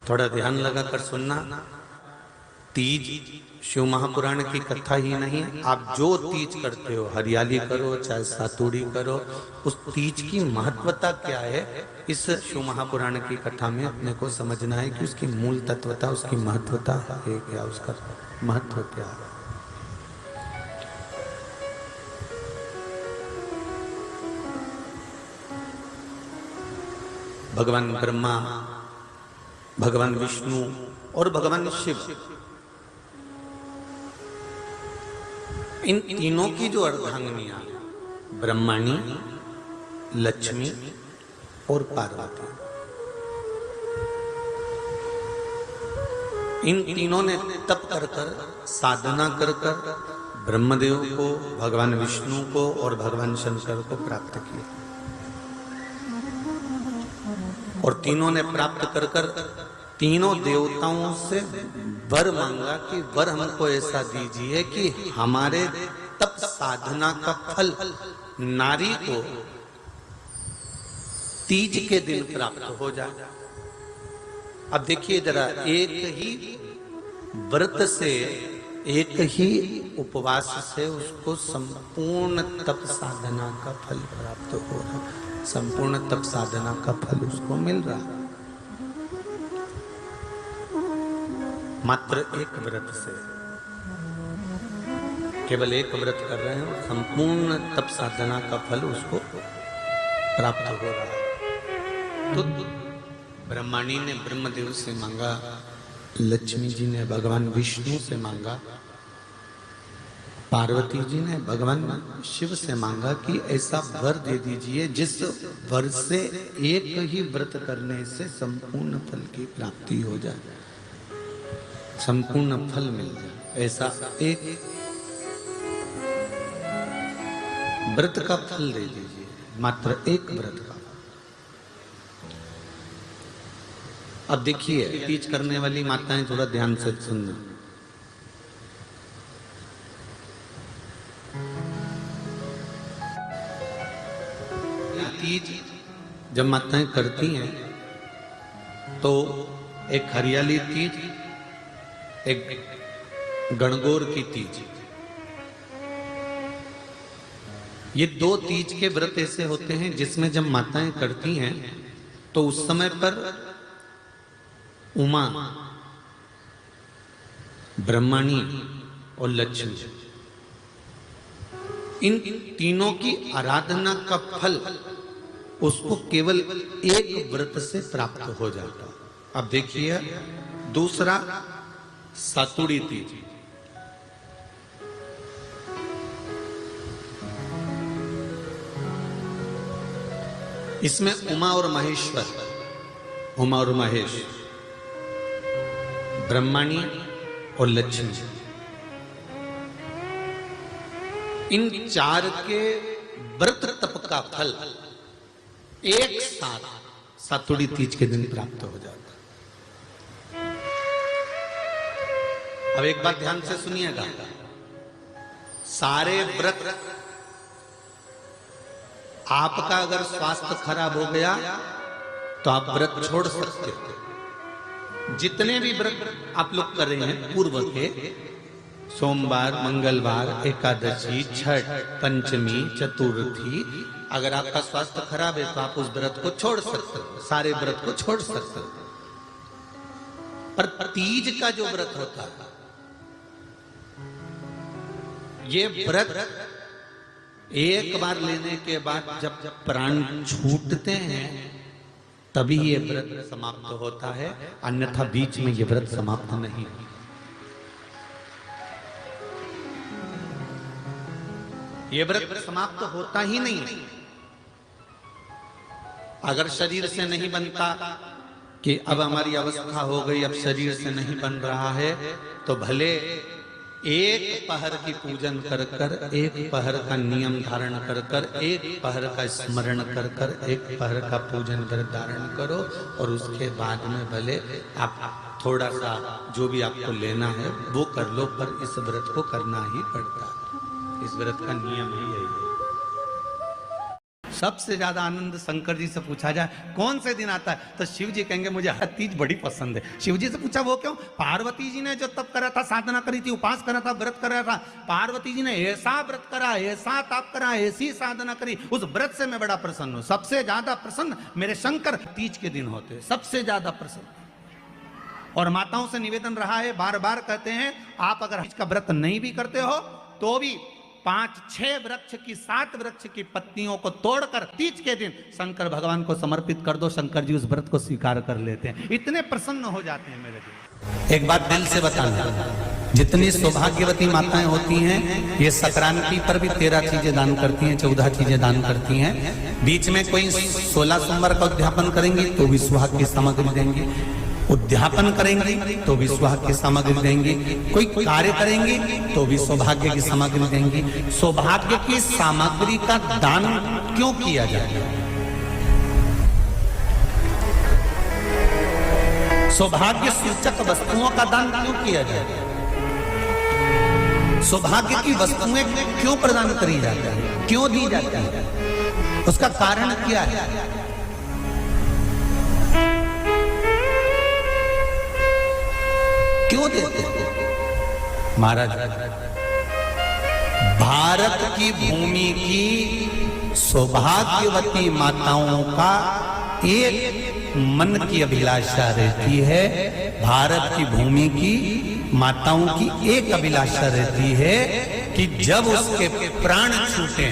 थोड़ा ध्यान लगा कर सुनना। तीज शिव महापुराण की कथा ही नहीं, आप जो तीज करते हो, हरियाली करो चाहे सातुड़ी करो, उस तीज की महत्वता क्या है, इस शिव महापुराण की कथा में अपने को समझना है कि उसकी मूल तत्वता, उसकी महत्वता है क्या, उसका महत्व क्या है। भगवान ब्रह्मा, भगवान विष्णु और भगवान शिव, इन तीनों की जो अर्धांगिनियां, ब्रह्माणी, लक्ष्मी और पार्वती, इन तीनों ने तप कर कर, साधना कर कर ब्रह्मदेव को, भगवान विष्णु को और भगवान शंकर को प्राप्त किया। और तीनों ने प्राप्त कर कर तीनों देवताओं से वर मांगा कि वर हमको ऐसा दीजिए कि हमारे तप साधना का फल नारी को तीज के दिन प्राप्त हो जाए। अब देखिए जरा, एक ही व्रत से, एक ही उपवास से उसको संपूर्ण तप साधना का फल प्राप्त हो रहा, संपूर्ण तप साधना का फल उसको मिल रहा, मात्र एक व्रत से। केवल एक व्रत कर रहे हैं, संपूर्ण तप साधना का फल उसको प्राप्त हो रहा है। तो ब्रह्माणी ने ब्रह्मदेव से मांगा, लक्ष्मी जी ने भगवान विष्णु से मांगा, पार्वती जी ने भगवान शिव से मांगा कि ऐसा वर दे दीजिए जिस वर से एक ही व्रत करने से संपूर्ण फल की प्राप्ति हो जाए, संपूर्ण फल मिल जाए। ऐसा एक व्रत का फल दे दीजिए, मात्र एक व्रत का। अब देखिए, तीज करने वाली माताएं थोड़ा ध्यान से सुनना। तीज जब माताएं करती हैं तो एक हरियाली तीज, एक गणगौर की तीज, ये दो तीज के व्रत ऐसे होते हैं जिसमें जब माताएं करती हैं तो उस समय पर उमा, ब्रह्माणी और लक्ष्मी, इन तीनों की आराधना का फल उसको केवल एक व्रत से प्राप्त हो जाता। अब देखिए दूसरा, सातुड़ी तीज। इसमें उमा और महेश्वर, उमा और महेश, ब्रह्माणी और लक्ष्मी, इन चार के व्रत तप का फल एक साथ सातुड़ी तीज के दिन प्राप्त हो जाता। अब एक बात ध्यान से सुनिएगा, सारे व्रत, आपका अगर स्वास्थ्य खराब हो गया तो आप व्रत छोड़ सकते हो। जितने भी व्रत आप लोग कर रहे हैं पूर्व के, सोमवार, मंगलवार, एकादशी, छठ, पंचमी, चतुर्थी, अगर आपका स्वास्थ्य खराब है तो आप उस व्रत को छोड़ सकते हो, सारे व्रत को छोड़ सकते हो। पर तीज का जो व्रत होता है, ये व्रत एक बार लेने के बाद जब प्राण छूटते हैं तभी ये व्रत समाप्त होता है, अन्यथा बीच में ये व्रत समाप्त नहीं। ये व्रत समाप्त होता ही नहीं। अगर शरीर से नहीं बनता कि अब हमारी अवस्था हो गई, अब शरीर से नहीं बन रहा है, तो भले एक पहर की पूजन कर कर, एक पहर का नियम धारण कर कर, एक पहर का स्मरण कर कर, एक पहर का पूजन व्रत धारण करो, और उसके बाद में भले आप थोड़ा सा जो भी आपको लेना है वो कर लो, पर इस व्रत को करना ही पड़ता है। इस व्रत का नियम ही यही है। सबसे ज्यादा आनंद शंकर जी से पूछा जाए कौन से दिन आता है, तो शिव जी कहेंगे मुझे हर तीज बड़ी पसंद है। शिव जी से पूछा वो क्यों? पार्वती जी ने जो तप करा था, साधना करी थी, उपास करा था, व्रत करा था, पार्वती जी ने ऐसा व्रत करा, ऐसा तप करा, ऐसी साधना करी, उस व्रत से मैं बड़ा प्रसन्न हूं। सबसे ज्यादा प्रसन्न मेरे शंकर तीज के दिन होते हैं, सबसे ज्यादा प्रसन्न। और माताओं से निवेदन रहा है, बार बार कहते हैं, आप अगर तीज का व्रत नहीं भी करते हो तो भी 5-6 वृक्ष की 7 वृक्ष की पत्तियों को तोड़कर तीज के दिन शंकर भगवान को समर्पित कर दो, शंकर जी उस व्रत को स्वीकार कर लेते हैं, इतने प्रसन्न हो जाते हैं मेरे दिल। एक बात दिल से बताना, जितनी सौभाग्यवती माताएं होती हैं ये संक्रांति पर भी 13 चीजें दान करती हैं, 14 चीजें दान करती हैं। बीच में कोई 16 सोमवार का उद्यापन करेंगी तो भी सुहाग की सामग्री देंगी, उद्यापन करेंगी तो भी सुहाग की सामग्री देंगी, कोई कार्य करेंगी तो भी सौभाग्य की सामग्री देंगी। सौभाग्य की सामग्री का दान क्यों किया जाए? सौभाग्य सूचक वस्तुओं का दान क्यों किया जाए? सौभाग्य की वस्तुएं क्यों प्रदान करी जाती है, क्यों दी जाती है? उसका कारण क्या है? क्यों देते हैं महाराज? भारत की भूमि की सौभाग्यवती माताओं का एक मन की अभिलाषा रहती है, भारत की भूमि की माताओं की एक अभिलाषा रहती है कि जब उसके प्राण छूटे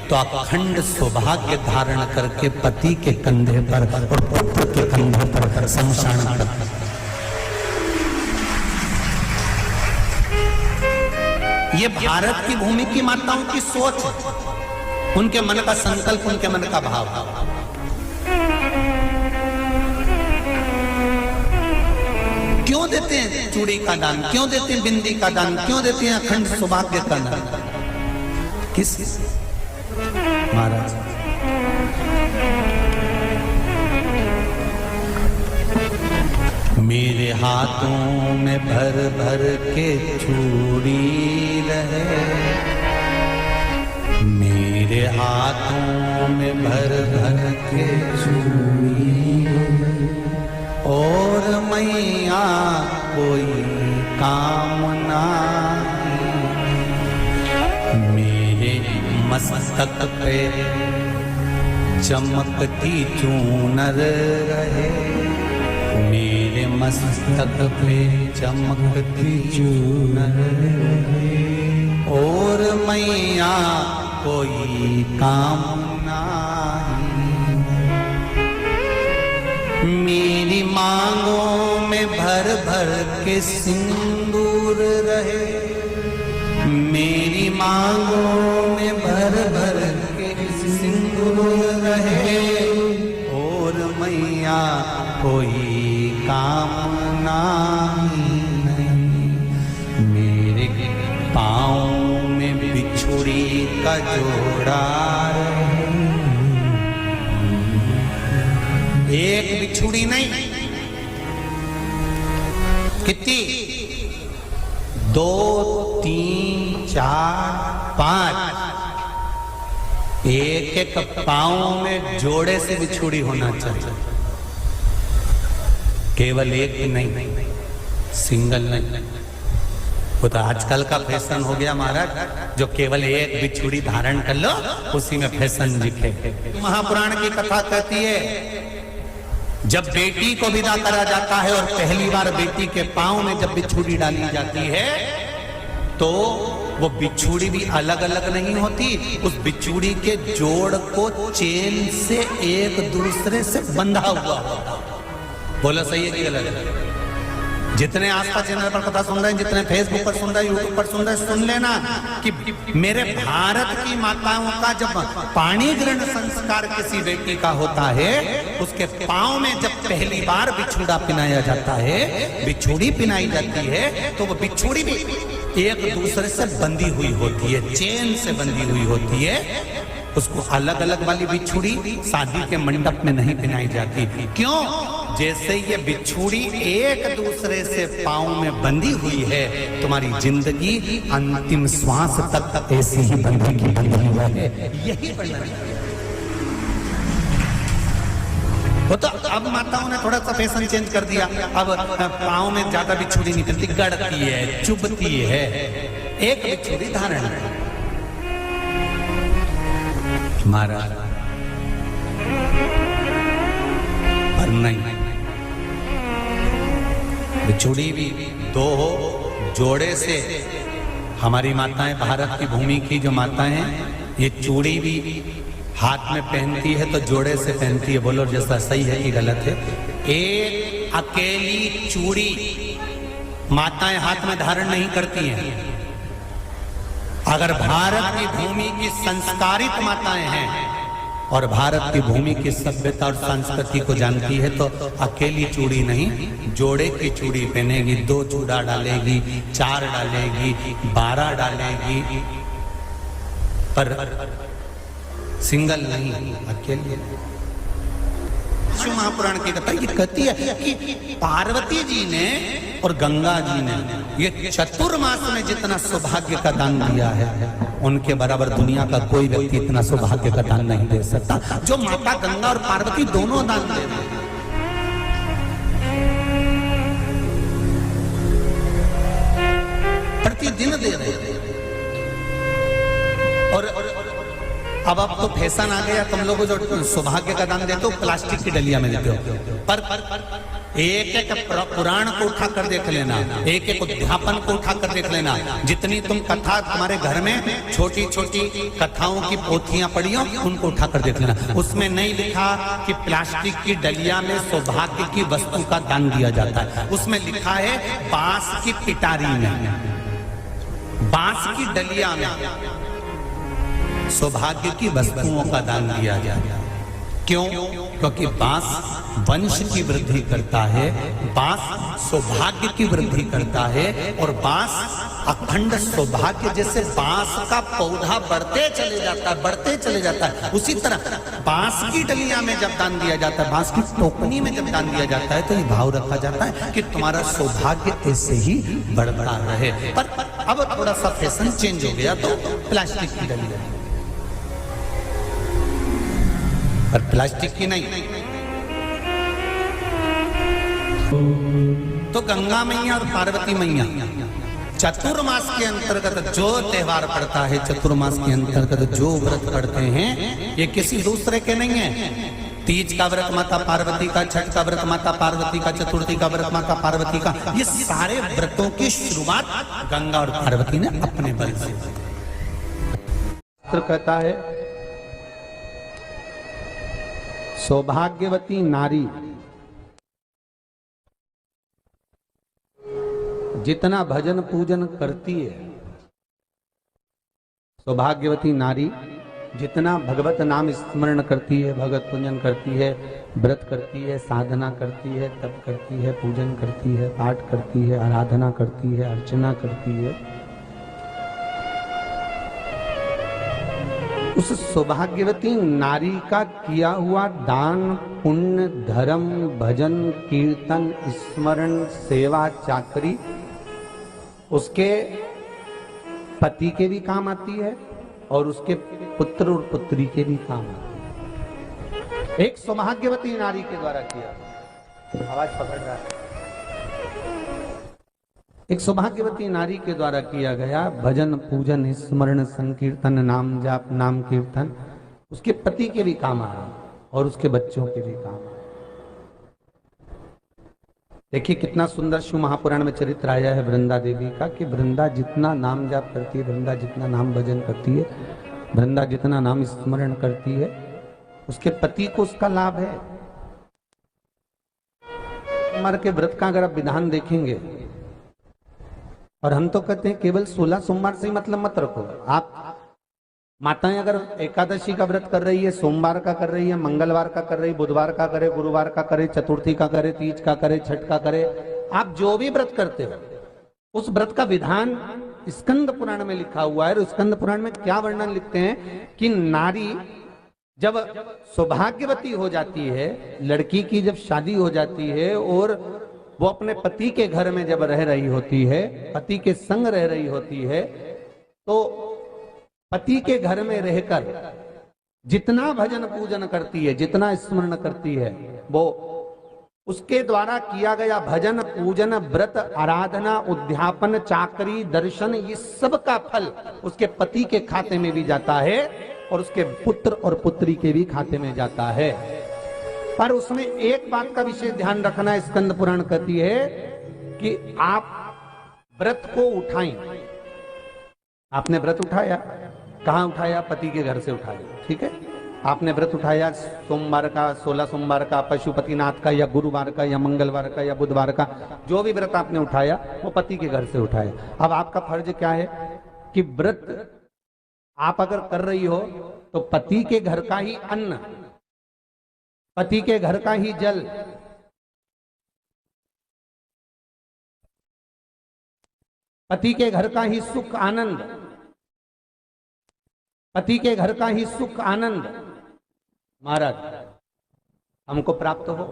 तो अखंड सौभाग्य धारण करके पति के कंधे पर और पुत्र के कंधे पर शमशान कर। ये भारत की भूमि की माताओं की सोच है, उनके मन का संकल्प, उनके मन का भाव। क्यों देते हैं चूड़ी का दान, क्यों देते हैं बिंदी का दान, क्यों देते हैं अखंड सौभाग्य का दान? किस महाराज? मेरे हाथों में भर भर के चूड़ी रहे, मेरे हाथों में भर भर के चूड़ी, और मैया कोई कामना मेरे मस्तक पे चमकती चूनर रहे, मेरे मस्तक पे चमकती चूनर रहे, और मैया कोई कामना मेरी मांगों में भर भर के सिंदूर रहे, मेरी मांगों में भर भर के सिंदूर रहे, और मैया कोई कामना नहीं मेरे पाँव में बिछुड़ी का जोड़ा रहे। एक बिछुड़ी नहीं, कितनी? 2, 3, 4, 5, एक एक पाँव में जोड़े से बिछुड़ी होना चाहिए, केवल एक नहीं, सिंगल नहीं। वो तो आजकल का फैशन हो गया महाराज, जो केवल एक बिछुड़ी धारण कर लो उसी में फैशन दिखे। महापुराण की कथा कहती है जब बेटी को विदा करा जाता है और पहली बार बेटी के पांव में जब बिछुड़ी डाली जाती है तो वो बिछुड़ी भी अलग अलग नहीं होती, उस बिछुड़ी के जोड़ को चेन से एक दूसरे से बंधा हुआ होता। बोलो सही है कि गलत है? जितने आस्था चैनल पर कथा सुन रहे हैं, जितने फेसबुक पर सुन रहे हैं, यूट्यूब पर सुन रहे हैं, सुन लेना कि मेरे भारत की माताओं का जब पाणी ग्रहण संस्कार किसी व्यक्ति का होता है, उसके पांव में जब पहली बार बिछुड़ा पिनाया जाता है, बिछुड़ी पिनाई जाती है, तो वो बिछुड़ी भी एक दूसरे से बंधी हुई होती है, चेन से बंधी हुई होती है। उसको अलग अलग वाली बिछुड़ी शादी के मंडप में नहीं पिनाई जाती। क्यों? जैसे ये बिछुड़ी एक दूसरे से पांव में बंधी हुई है, तुम्हारी जिंदगी अंतिम श्वास तक ऐसी ही बंधी है। यही वर्णन है। वो तो अब माताओं ने थोड़ा सा फैशन चेंज कर दिया, अब पाँव में ज्यादा भी चूड़ी नहीं पहनती, गड़ती है, चुभती है, एक भी चूड़ी धारण महाराज। पर नहीं, चूड़ी भी दो हो, जोड़े से। हमारी माताएं, भारत की भूमि की जो माताएं हैं, ये चूड़ी भी हाथ में पहनती है तो जोड़े से पहनती है। बोलो जैसा सही है कि गलत है? एक अकेली चूड़ी माताएं हाथ में धारण नहीं करती हैं। अगर भारत की भूमि की संस्कारित माताएं हैं और भारत की भूमि की सभ्यता और संस्कृति को जानती है तो अकेली चूड़ी नहीं, जोड़े की चूड़ी पहनेगी, 2 चूड़ा डालेगी, 4 डालेगी, 12 डालेगी, पर सिंगल नहीं, अकेले। शिव महापुराण की कथा ये कहती है कि पार्वती जी ने और गंगा जी ने ये चतुर्मास में जितना सौभाग्य का दान दिया है, उनके बराबर दुनिया का कोई व्यक्ति इतना सौभाग्य का दान नहीं दे सकता जो माता गंगा और पार्वती दोनों दान दे रहे हैं। प्रतिदिन दे रहे हैं। और अब तो फैशन आ गया, तुम लोगों जो सौभाग्य का दान देते हो प्लास्टिक की डलिया में देते हो, पर एक एक पुराण को उठा कर देख लेना, एक एक उद्यापन को उठा कर देख लेना। जितनी तुम कथा तुम्हारे घर में छोटी छोटी कथाओं की पोथियां पढ़ी हो, उनको उठा कर देख लेना। उसमें नहीं लिखा कि प्लास्टिक की डलिया में सौभाग्य की वस्तु का दान दिया जाता है। उसमें लिखा है बांस की पिटारी में, बांस की डलिया में सौभाग्य की वस्तुओं का दान दिया जाए। क्यों? क्योंकि बांस वंश की वृद्धि करता है, बांस सौभाग्य की वृद्धि करता है, और बांस अखंड सौभाग्य। जैसे बांस का पौधा बढ़ते चले जाता है, बढ़ते चले जाता है, उसी तरह बांस की डलिया में जब दान दिया जाता है, बांस की टोकनी में जब दान दिया जाता है, तो ये भाव रखा जाता है कि तुम्हारा सौभाग्य ऐसे ही बढ़ता रहे। पर अब थोड़ा सा फैशन चेंज हो गया तो प्लास्टिक की डलिया, पर प्लास्टिक की नहीं। तो गंगा मैया और पार्वती मैया चतुर्मास के अंतर्गत जो त्योहार पड़ता है, चतुर्मास के अंतर्गत जो व्रत पड़ते हैं, ये किसी दूसरे के नहीं है। तीज का व्रत माता पार्वती का, छठ का व्रत माता पार्वती का, चतुर्थी का व्रत माता पार्वती का, ये सारे व्रतों की शुरुआत गंगा और पार्वती ने अपने बल से। कहता है सौभाग्यवती नारी जितना भजन पूजन करती है, सौभाग्यवती नारी जितना भगवत नाम स्मरण करती है, भगवत पूजन करती है, व्रत करती है, साधना करती है, तप करती है, पूजन करती है, पाठ करती है, आराधना करती है, अर्चना करती है, उस सौभाग्यवती नारी का किया हुआ दान, पुण्य, धर्म, भजन, कीर्तन, स्मरण, सेवा, चाकरी उसके पति के भी काम आती है और उसके पुत्र और पुत्री के भी काम आती है। एक सौभाग्यवती नारी के द्वारा किया, आवाज पकड़ रहा है, एक सौभाग्यवती नारी के द्वारा किया गया भजन, पूजन, स्मरण, संकीर्तन, नाम जाप, नाम कीर्तन उसके पति के भी काम आ रहा और उसके बच्चों के भी काम आ रहा। देखिए कितना सुंदर शिव महापुराण में चरित्र आया है वृंदा देवी का, कि वृंदा जितना नाम जाप करती है, वृंदा जितना नाम भजन करती है, वृंदा जितना नाम स्मरण करती है, उसके पति को उसका लाभ है। मर के व्रत का अगर आप विधान देखेंगे, और हम तो कहते हैं केवल 16 सोमवार से ही मतलब मत रखो। आप माताएं अगर एकादशी का व्रत कर रही है, सोमवार का कर रही है, मंगलवार का कर रही है, बुधवार का करे, गुरुवार का करे, चतुर्थी का करे, तीज का करे, छठ का करे, आप जो भी व्रत करते हो उस व्रत का विधान स्कंद पुराण में लिखा हुआ है। और स्कंद पुराण में क्या वर्णन लिखते हैं कि नारी जब सौभाग्यवती हो जाती है, लड़की की जब शादी हो जाती है और वो अपने पति के घर में जब रह रही होती है, पति के संग रह रही होती है, तो पति के घर में रहकर जितना भजन पूजन करती है, जितना स्मरण करती है, वो उसके द्वारा किया गया भजन पूजन व्रत आराधना उद्यापन चाकरी दर्शन, ये सब का फल उसके पति के खाते में भी जाता है और उसके पुत्र और पुत्री के भी खाते में जाता है। पर उसमें एक बात का विशेष ध्यान रखना, स्कंद पुराण कहती है कि आप व्रत को उठाएं। आपने व्रत उठाया, कहां उठाया? पति के घर से उठाया, ठीक है। आपने व्रत उठाया सोमवार का, 16 सोमवार का, पशुपतिनाथ का, या गुरुवार का, या मंगलवार का, या बुधवार का, जो भी व्रत आपने उठाया वो पति के घर से उठाया। अब आपका फर्ज क्या है कि व्रत आप अगर कर रही हो तो पति के घर का ही अन्न, पति के घर का ही जल, पति के घर का ही सुख आनंद, पति के घर का ही सुख आनंद महाराज हमको प्राप्त हो।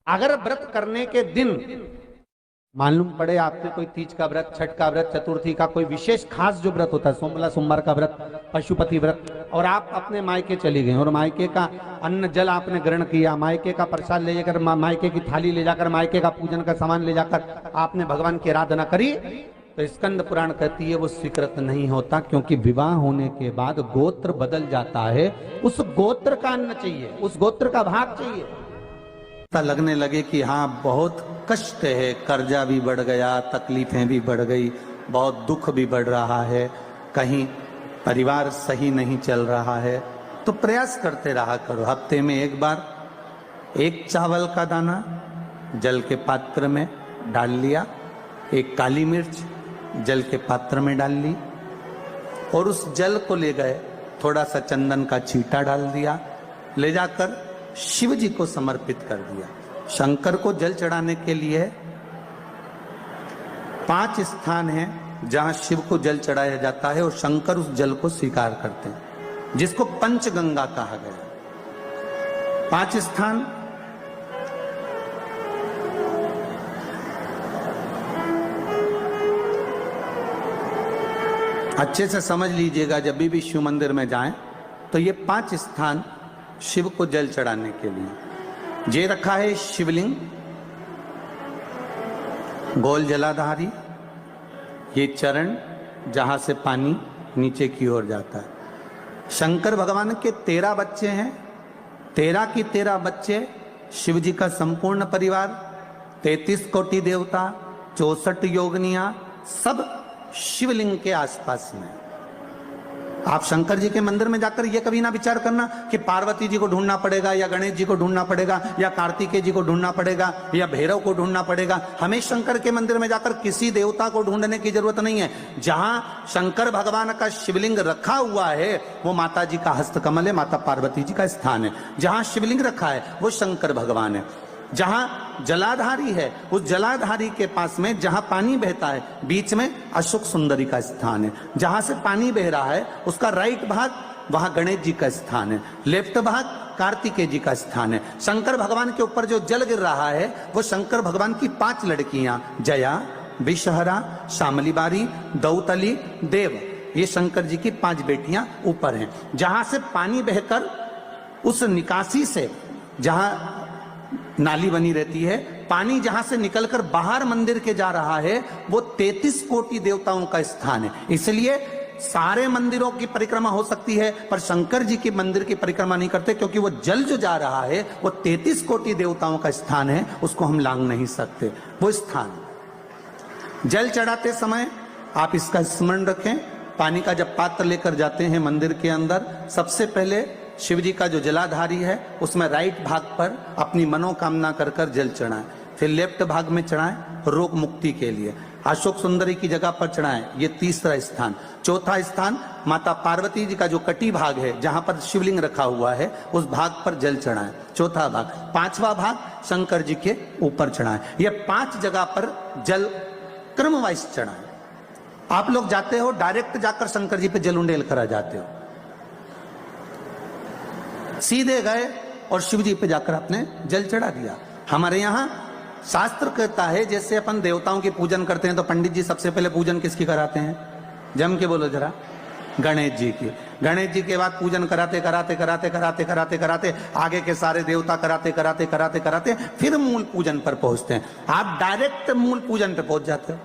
अगर व्रत करने के दिन मालूम पड़े आपसे कोई तीज का व्रत, छठ का व्रत, चतुर्थी का कोई विशेष खास जो व्रत होता है, सोमवार का व्रत, पशुपति व्रत, और आप अपने मायके चली गए और मायके का अन्न जल आपने ग्रहण किया, मायके का प्रसाद ले जाकर, मायके की थाली ले जाकर, मायके का पूजन का सामान ले जाकर आपने भगवान की आराधना करी, तो स्कंद पुराण कहती है वो स्वीकृत नहीं होता, क्योंकि विवाह होने के बाद गोत्र बदल जाता है। उस गोत्र का अन्न चाहिए, उस गोत्र का भाग चाहिए। लगने लगे कि हाँ बहुत कष्ट है, कर्जा भी बढ़ गया, तकलीफें भी बढ़ गई, बहुत दुख भी बढ़ रहा है, कहीं परिवार सही नहीं चल रहा है, तो प्रयास करते रहा करो। हफ्ते में एक बार एक चावल का दाना जल के पात्र में डाल लिया, एक काली मिर्च जल के पात्र में डाल ली, और उस जल को ले गए, थोड़ा सा चंदन का छींटा डाल दिया, ले जाकर शिव जी को समर्पित कर दिया। शंकर को जल चढ़ाने के लिए 5 स्थान हैं जहां शिव को जल चढ़ाया जाता है और शंकर उस जल को स्वीकार करते हैं, जिसको पंचगंगा कहा गया। 5 स्थान अच्छे से समझ लीजिएगा, जब भी शिव मंदिर में जाएं तो ये 5 स्थान शिव को जल चढ़ाने के लिए जे रखा है। शिवलिंग, गोल जलाधारी, ये चरण जहां से पानी नीचे की ओर जाता है। शंकर भगवान के 13 बच्चे हैं, 13 की 13 बच्चे, शिव जी का संपूर्ण परिवार, 33 कोटि देवता, 64 योगनियां, सब शिवलिंग के आसपास में। आप शंकर जी के मंदिर में जाकर ये कभी ना विचार करना कि पार्वती जी को ढूंढना पड़ेगा, या गणेश जी को ढूंढना पड़ेगा, या कार्तिकेय जी को ढूंढना पड़ेगा, या भैरव को ढूंढना पड़ेगा। हमें शंकर के मंदिर में जाकर किसी देवता को ढूंढने की जरूरत नहीं है। जहां शंकर भगवान का शिवलिंग रखा हुआ है वो माता जी का हस्तकमल है, माता पार्वती जी का स्थान है। जहां शिवलिंग रखा है वो शंकर भगवान है। जहां जलाधारी है उस जलाधारी के पास में जहां पानी बहता है बीच में अशोक सुंदरी का स्थान है। जहां से पानी बह रहा है उसका राइट भाग वहां गणेश जी का स्थान है, लेफ्ट भाग कार्तिकेय जी का स्थान है। शंकर भगवान के ऊपर जो जल गिर रहा है वो शंकर भगवान की 5 लड़कियां, जया, विषहरा, शामलीबारी, दौतली, देव, ये शंकर जी की 5 बेटियां ऊपर हैं। जहां से पानी बहकर उस निकासी से, जहां नाली बनी रहती है, पानी जहां से निकलकर बाहर मंदिर के जा रहा है वो 33 कोटि देवताओं का स्थान है। इसलिए सारे मंदिरों की परिक्रमा हो सकती है पर शंकर जी के मंदिर की परिक्रमा नहीं करते, क्योंकि वो जल जो जा रहा है वो 33 कोटि देवताओं का स्थान है, उसको हम लांघ नहीं सकते। वो स्थान जल चढ़ाते समय आप इसका स्मरण रखें। पानी का जब पात्र लेकर जाते हैं मंदिर के अंदर, सबसे पहले शिव जी का जो जलाधारी है उसमें राइट भाग पर अपनी मनोकामना कर कर जल चढ़ाएं, फिर लेफ्ट भाग में चढ़ाएं रोग मुक्ति के लिए, अशोक सुंदरी की जगह पर चढ़ाएं, ये 3रा स्थान। 4था स्थान माता पार्वती जी का जो कटी भाग है जहां पर शिवलिंग रखा हुआ है उस भाग पर जल चढ़ाएं, 4था भाग। 5वां भाग शंकर जी के ऊपर चढ़ाएं। ये 5 जगह पर जल क्रम वाइज चढ़ाएं। आप लोग जाते हो डायरेक्ट जाकर शंकर जी पे जल उंडेल करा जाते हो, सीधे गए और शिव जी पे जाकर आपने जल चढ़ा दिया। हमारे यहाँ शास्त्र कहता है जैसे अपन देवताओं की पूजन करते हैं तो पंडित जी सबसे पहले पूजन किसकी कराते हैं? जम के बोलो जरा, गणेश जी की। गणेश जी के बाद पूजन कराते कराते कराते कराते कराते कराते आगे के सारे देवता कराते कराते कराते कराते फिर मूल पूजन पर पहुंचते हैं। आप डायरेक्ट मूल पूजन पे पहुंच जाते हो।